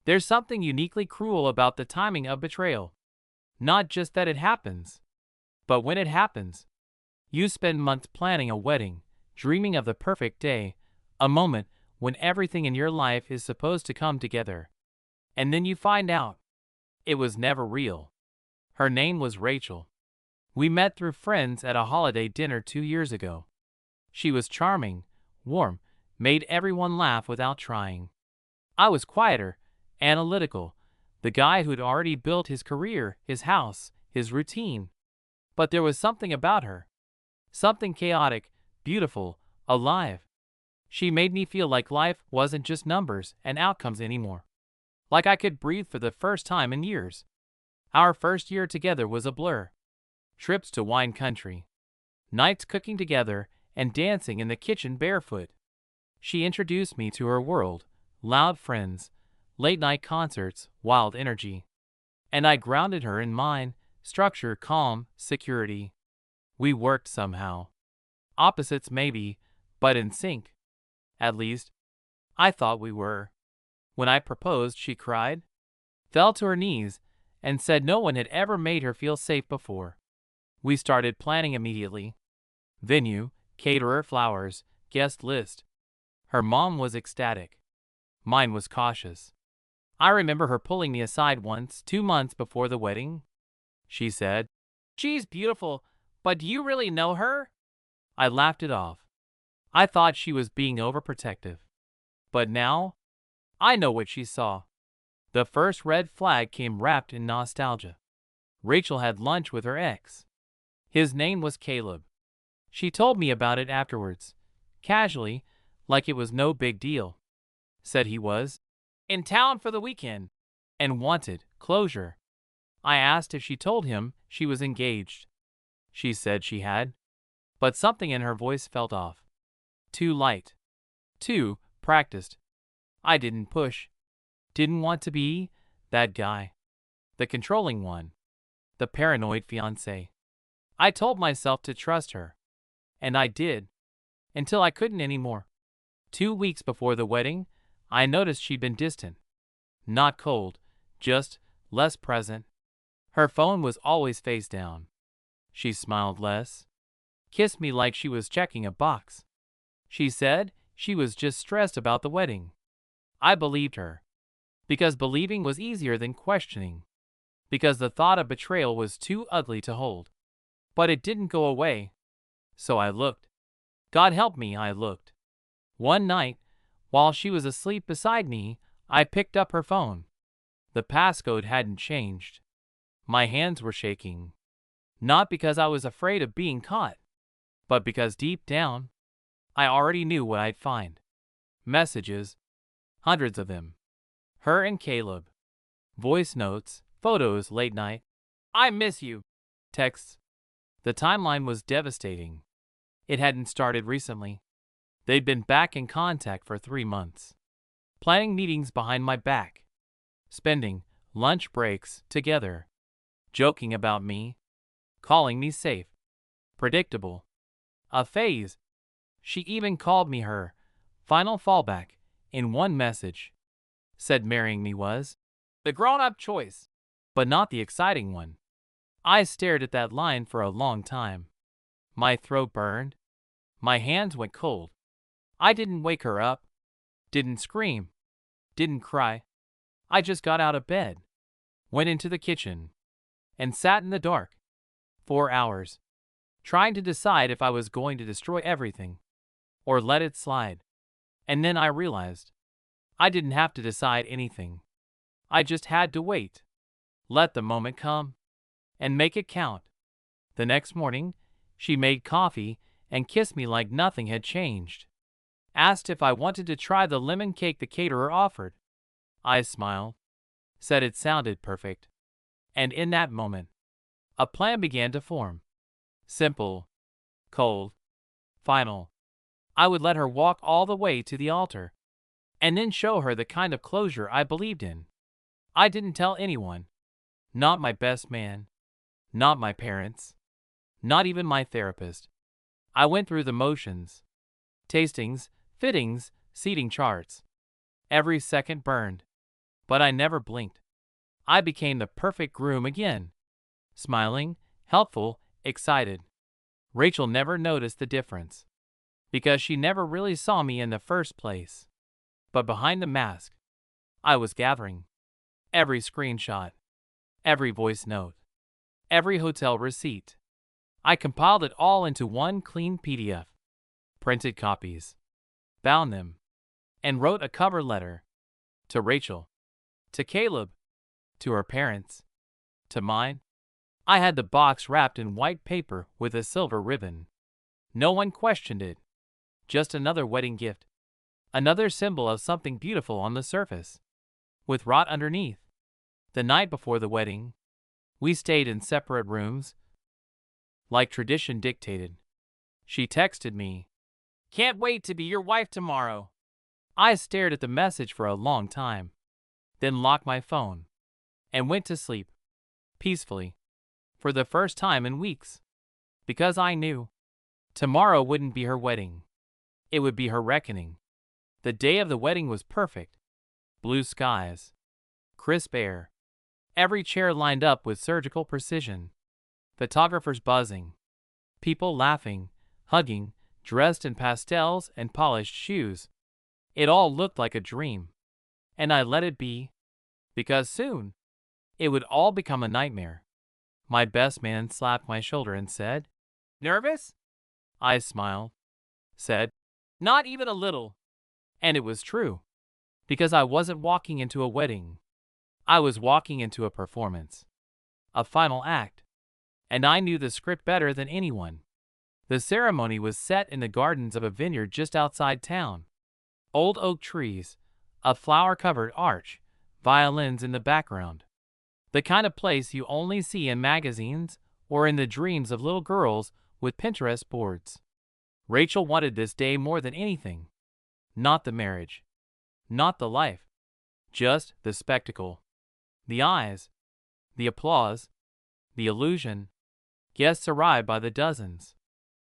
There's something uniquely cruel about the timing of betrayal. Not just that it happens, but when it happens. You spend months planning a wedding, dreaming of the perfect day, a moment when everything in your life is supposed to come together. And then you find out it was never real. Her name was Rachel. We met through friends at a holiday dinner 2 years ago. She was charming, warm, made everyone laugh without trying. I was quieter, analytical, the guy who'd already built his career, his house, his routine. But there was something about her. Something chaotic, beautiful, alive. She made me feel like life wasn't just numbers and outcomes anymore. Like I could breathe for the first time in years. Our first year together was a blur. Trips to wine country. Nights cooking together and dancing in the kitchen barefoot. She introduced me to her world, loud friends, late-night concerts, wild energy. And I grounded her in mine, structure, calm, security. We worked somehow. Opposites maybe, but in sync. At least, I thought we were. When I proposed, she cried, fell to her knees, and said no one had ever made her feel safe before. We started planning immediately. Venue, caterer, flowers, guest list. Her mom was ecstatic. Mine was cautious. I remember her pulling me aside once, 2 months before the wedding. She said, "She's beautiful, but do you really know her?" I laughed it off. I thought she was being overprotective. But now, I know what she saw. The first red flag came wrapped in nostalgia. Rachel had lunch with her ex. His name was Caleb. She told me about it afterwards, casually, like it was no big deal. Said he was in town for the weekend and wanted closure. I asked if she told him she was engaged. She said she had, but something in her voice felt off. Too light. Too practiced. I didn't push. Didn't want to be that guy. The controlling one. The paranoid fiancé. I told myself to trust her. And I did. Until I couldn't anymore. 2 weeks before the wedding, I noticed she'd been distant. Not cold, just less present. Her phone was always face down. She smiled less. Kissed me like she was checking a box. She said she was just stressed about the wedding. I believed her. Because believing was easier than questioning. Because the thought of betrayal was too ugly to hold. But it didn't go away. So I looked. God help me, I looked. One night, while she was asleep beside me, I picked up her phone. The passcode hadn't changed. My hands were shaking. Not because I was afraid of being caught, but because deep down, I already knew what I'd find. Messages. Hundreds of them. Her and Caleb. Voice notes, photos late night. "I miss you." Texts. The timeline was devastating. It hadn't started recently. They'd been back in contact for 3 months. Planning meetings behind my back. Spending lunch breaks together. Joking about me. Calling me safe. Predictable. A phase. She even called me her final fallback in one message. Said marrying me was the grown-up choice, but not the exciting one. I stared at that line for a long time. My throat burned. My hands went cold. I didn't wake her up. Didn't scream. Didn't cry. I just got out of bed. Went into the kitchen. And sat in the dark. 4 hours. Trying to decide if I was going to destroy everything. Or let it slide. And then I realized. I didn't have to decide anything. I just had to wait. Let the moment come. And make it count. The next morning, she made coffee and kissed me like nothing had changed. Asked if I wanted to try the lemon cake the caterer offered. I smiled. Said it sounded perfect. And in that moment, a plan began to form. Simple. Cold. Final. I would let her walk all the way to the altar. And then show her the kind of closure I believed in. I didn't tell anyone. Not my best man. Not my parents. Not even my therapist. I went through the motions. Tastings, fittings, seating charts. Every second burned. But I never blinked. I became the perfect groom again. Smiling, helpful, excited. Rachel never noticed the difference, because she never really saw me in the first place. But behind the mask, I was gathering every screenshot, every voice note, every hotel receipt. I compiled it all into one clean PDF, printed copies, bound them, and wrote a cover letter to Rachel, to Caleb, to her parents, to mine. I had the box wrapped in white paper with a silver ribbon. No one questioned it. Just another wedding gift. Another symbol of something beautiful on the surface, with rot underneath. The night before the wedding, we stayed in separate rooms, like tradition dictated. She texted me, "Can't wait to be your wife tomorrow." I stared at the message for a long time, then locked my phone, and went to sleep, peacefully, for the first time in weeks. Because I knew, tomorrow wouldn't be her wedding. It would be her reckoning. The day of the wedding was perfect. Blue skies, crisp air, every chair lined up with surgical precision, photographers buzzing, people laughing, hugging, dressed in pastels and polished shoes. It all looked like a dream. And I let it be, because soon, it would all become a nightmare. My best man slapped my shoulder and said, "Nervous?" I smiled, said, "Not even a little." And it was true, because I wasn't walking into a wedding. I was walking into a performance, a final act, and I knew the script better than anyone. The ceremony was set in the gardens of a vineyard just outside town. Old oak trees, a flower-covered arch, violins in the background. The kind of place you only see in magazines or in the dreams of little girls with Pinterest boards. Rachel wanted this day more than anything. Not the marriage, not the life, just the spectacle. The eyes, the applause, the illusion. Guests arrived by the dozens.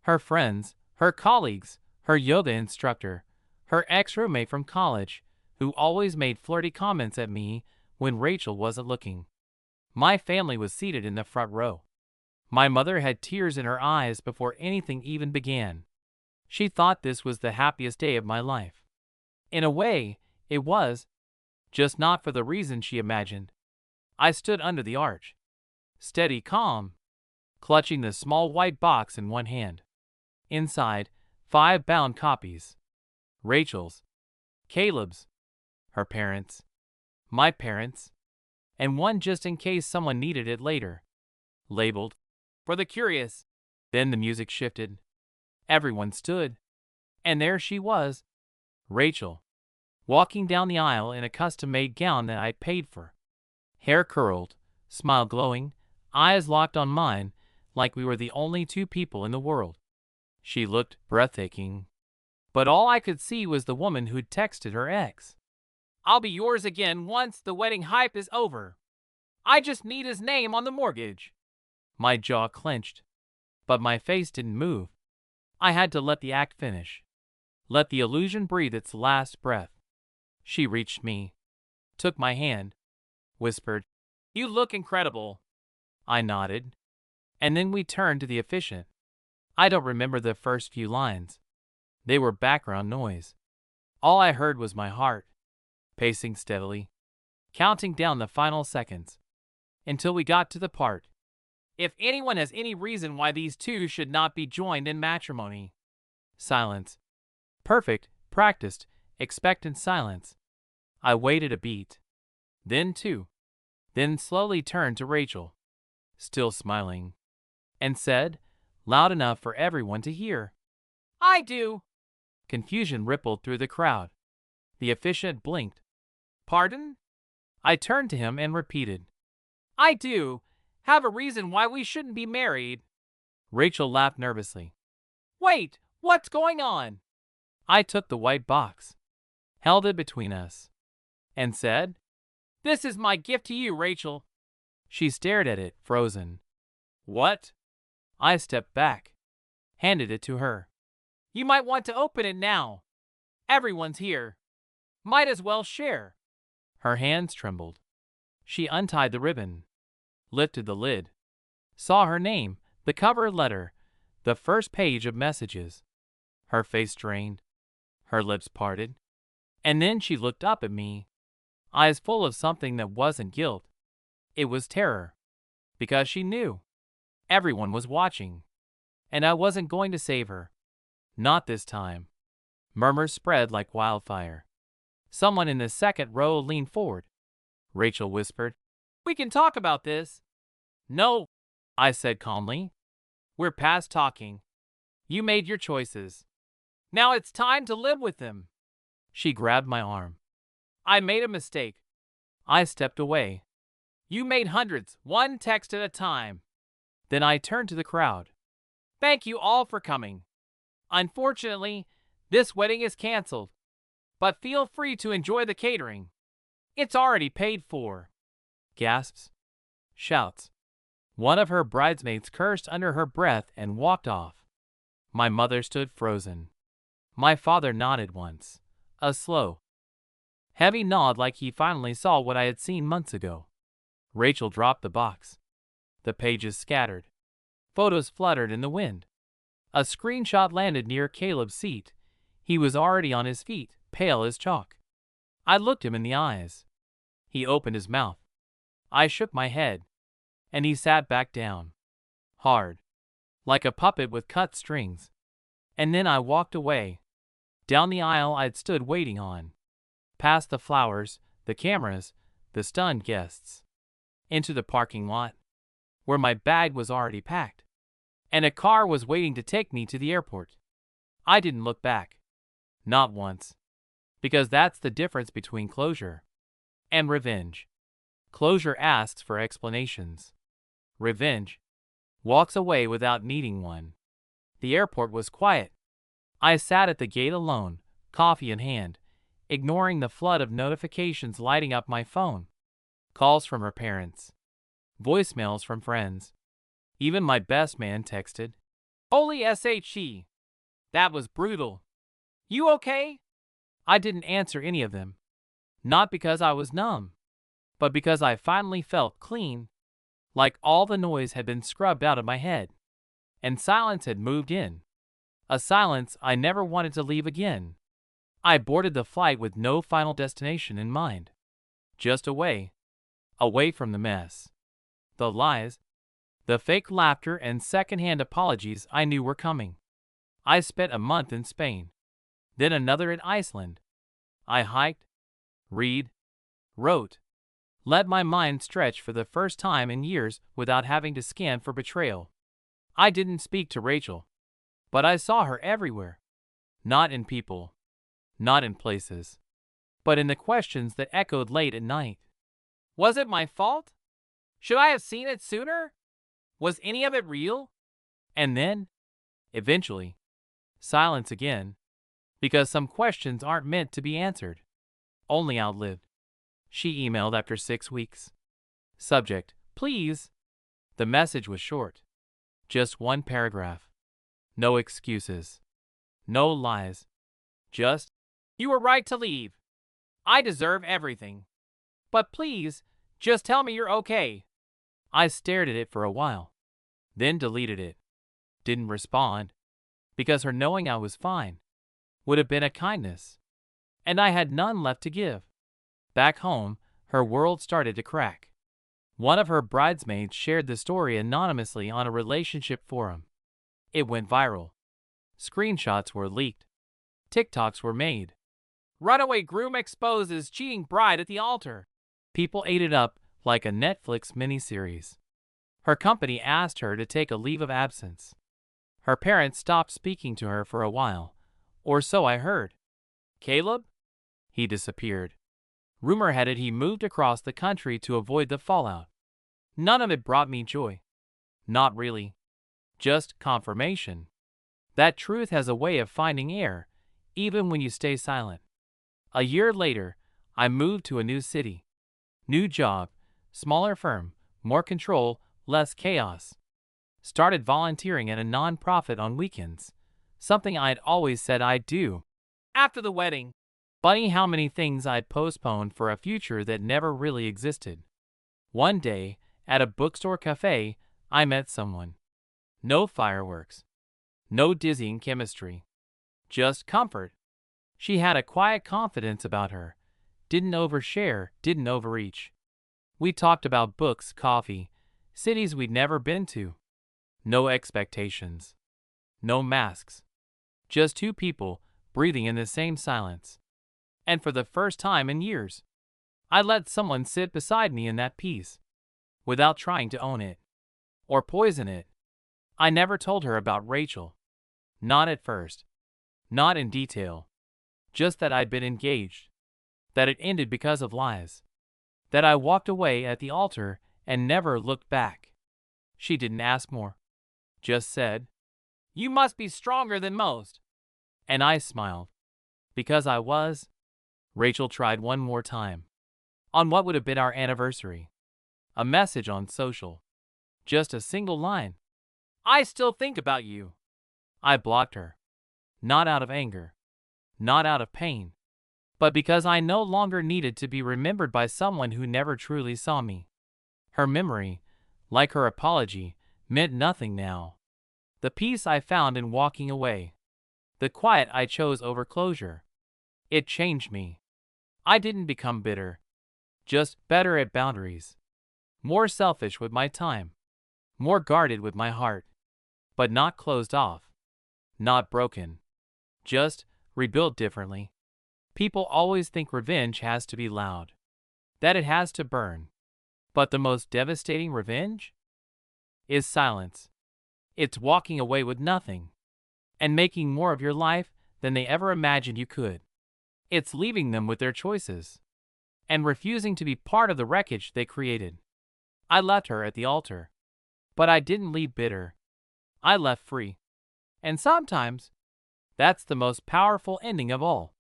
Her friends, her colleagues, her yoga instructor, her ex-roommate from college, who always made flirty comments at me when Rachel wasn't looking. My family was seated in the front row. My mother had tears in her eyes before anything even began. She thought this was the happiest day of my life. In a way, it was, just not for the reason she imagined. I stood under the arch, steady, calm, clutching the small white box in one hand. Inside, 5 bound copies. Rachel's, Caleb's, her parents', my parents', and one just in case someone needed it later. Labeled, "For the curious." Then the music shifted. Everyone stood. And there she was, Rachel, walking down the aisle in a custom-made gown that I paid for. Hair curled, smile glowing, eyes locked on mine like we were the only 2 people in the world. She looked breathtaking. But all I could see was the woman who'd texted her ex. "I'll be yours again once the wedding hype is over. I just need his name on the mortgage." My jaw clenched, but my face didn't move. I had to let the act finish. Let the illusion breathe its last breath. She reached me, took my hand, whispered, "You look incredible." I nodded, and then we turned to the officiant. I don't remember the first few lines. They were background noise. All I heard was my heart, pacing steadily, counting down the final seconds, until we got to the part. "If anyone has any reason why these 2 should not be joined in matrimony." Silence. Perfect, practiced, expectant silence. I waited a beat. Then 2. Then slowly turned to Rachel, still smiling, and said, loud enough for everyone to hear, "I do." Confusion rippled through the crowd. The officiant blinked. "Pardon?" I turned to him and repeated, "I do have a reason why we shouldn't be married." Rachel laughed nervously. "Wait, what's going on?" I took the white box, held it between us, and said, "This is my gift to you, Rachel." She stared at it, frozen. "What?" I stepped back, handed it to her. "You might want to open it now. Everyone's here. Might as well share." Her hands trembled. She untied the ribbon, lifted the lid, saw her name, the cover letter, the first page of messages. Her face strained, her lips parted, and then she looked up at me, eyes full of something that wasn't guilt. It was terror, because she knew everyone was watching, and I wasn't going to save her. Not this time. Murmurs spread like wildfire. Someone in the second row leaned forward. Rachel whispered, "We can talk about this." "No," I said calmly. "We're past talking. You made your choices. Now it's time to live with them." She grabbed my arm. "I made a mistake." I stepped away. "You made hundreds, one text at a time." Then I turned to the crowd. "Thank you all for coming. Unfortunately, this wedding is canceled, but feel free to enjoy the catering. It's already paid for." Gasps. Shouts. One of her bridesmaids cursed under her breath and walked off. My mother stood frozen. My father nodded once, a slow, heavy nod like he finally saw what I had seen months ago. Rachel dropped the box. The pages scattered. Photos fluttered in the wind. A screenshot landed near Caleb's seat. He was already on his feet, pale as chalk. I looked him in the eyes. He opened his mouth. I shook my head, and he sat back down, hard, like a puppet with cut strings. And then I walked away, down the aisle I'd stood waiting on, past the flowers, the cameras, the stunned guests, into the parking lot, where my bag was already packed, and a car was waiting to take me to the airport. I didn't look back. Not once. Because that's the difference between closure and revenge. Closure asks for explanations. Revenge walks away without needing one. The airport was quiet. I sat at the gate alone, coffee in hand, ignoring the flood of notifications lighting up my phone. Calls from her parents. Voicemails from friends. Even my best man texted. "Holy SHE. That was brutal. You okay?" I didn't answer any of them. Not because I was numb, but because I finally felt clean, like all the noise had been scrubbed out of my head, and silence had moved in. A silence I never wanted to leave again. I boarded the flight with no final destination in mind. Just away. Away from the mess. The lies. The fake laughter and secondhand apologies I knew were coming. I spent a month in Spain. Then another in Iceland. I hiked, read, wrote, let my mind stretch for the first time in years without having to scan for betrayal. I didn't speak to Rachel, but I saw her everywhere. Not in people, not in places, but in the questions that echoed late at night. Was it my fault? Should I have seen it sooner? Was any of it real? And then, eventually, silence again, because some questions aren't meant to be answered, only outlived. She emailed after 6 weeks. Subject, please. The message was short. Just one paragraph. No excuses. No lies. Just, you were right to leave. I deserve everything. But please, just tell me you're okay. I stared at it for a while, then deleted it. Didn't respond, because her knowing I was fine would have been a kindness, and I had none left to give. Back home, her world started to crack. One of her bridesmaids shared the story anonymously on a relationship forum. It went viral. Screenshots were leaked. TikToks were made. Runaway groom exposes cheating bride at the altar. People ate it up like a Netflix miniseries. Her company asked her to take a leave of absence. Her parents stopped speaking to her for a while, or so I heard. Caleb? He disappeared. Rumor had it he moved across the country to avoid the fallout. None of it brought me joy. Not really. Just confirmation. That truth has a way of finding air, even when you stay silent. A year later, I moved to a new city. New job, smaller firm, more control, less chaos. Started volunteering at a non-profit on weekends, something I'd always said I'd do. After the wedding, Funny how many things I'd postponed for a future that never really existed. One day, at a bookstore cafe, I met someone. No fireworks. No dizzying chemistry. Just comfort. She had a quiet confidence about her. Didn't overshare, didn't overreach. We talked about books, coffee, cities we'd never been to. No expectations. No masks. Just two people breathing in the same silence. And for the first time in years, I let someone sit beside me in that peace, without trying to own it or poison it. I never told her about Rachel. Not at first. Not in detail. Just that I'd been engaged. That it ended because of lies. That I walked away at the altar and never looked back. She didn't ask more. Just said, "You must be stronger than most." And I smiled. Because I was. Rachel tried one more time. On what would have been our anniversary. A message on social. Just a single line. "I still think about you." I blocked her. Not out of anger. Not out of pain. But because I no longer needed to be remembered by someone who never truly saw me. Her memory, like her apology, meant nothing now. The peace I found in walking away. The quiet I chose over closure. It changed me. I didn't become bitter. Just better at boundaries. More selfish with my time. More guarded with my heart. But not closed off. Not broken. Just rebuilt differently. People always think revenge has to be loud. That it has to burn. But the most devastating revenge? Is silence. It's walking away with nothing. And making more of your life than they ever imagined you could. It's leaving them with their choices. And refusing to be part of the wreckage they created. I left her at the altar. But I didn't leave bitter. I left free. And sometimes, that's the most powerful ending of all.